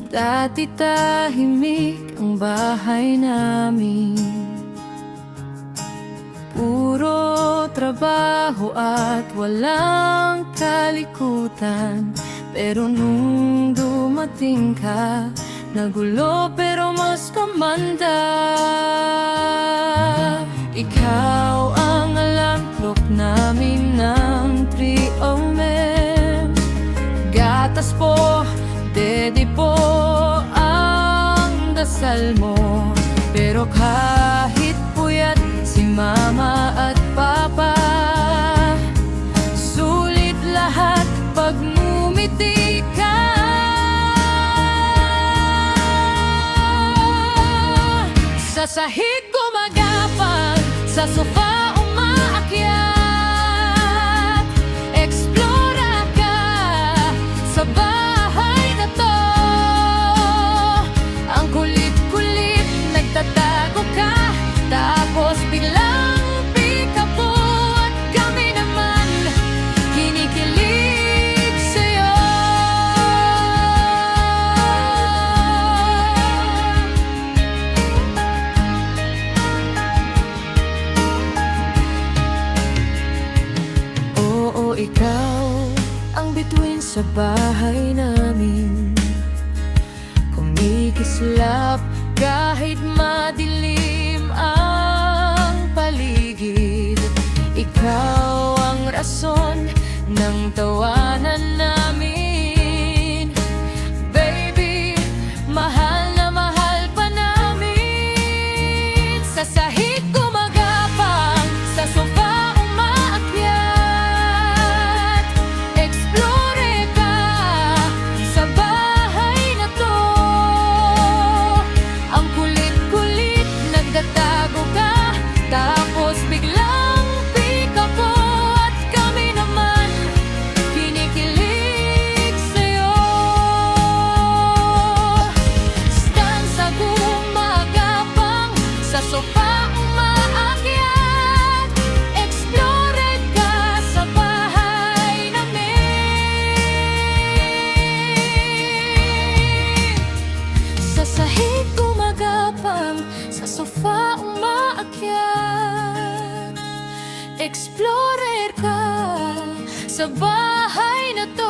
Dati tahimik ang bahay namin, puro trabaho at walang kalikutan. Pero nung dumating ka, nagulo pero mas kamanda. Ikaw ang alamplok namin ng trio mem. Gatas po, dedi po ang dasal mo. Pero kahit puyat si mama at papa, sulit lahat pag ngumiti ka. Sa sahig gumagapang, sa sofa umaakyat. Explora ka sa bahay na to. Ang kulit-kulit, nagtatago ka, tapos biglang pikabo. At kami naman kinikilig sa'yo. Oo, ikaw ang bituin sa bahay namin, kumikislap kahit madilim ang paligid. Ikaw ang rason ng tawanan namin. Baby, mahal na mahal pa namin. Sa sahig gumagapang, sa sofa umaakyat. Explore ka sa bahay na to. Ang kulit-kulit, nagtatago ka, tapos biglang pikabo. At kami naman kinikilig sa'yo. Stanza gumagapang, sa sofa umaakyat. Explore ka sa bahay namin. Sa sahig gumagapang, sa sofa umaakyat. Explorer ka sa bahay na to.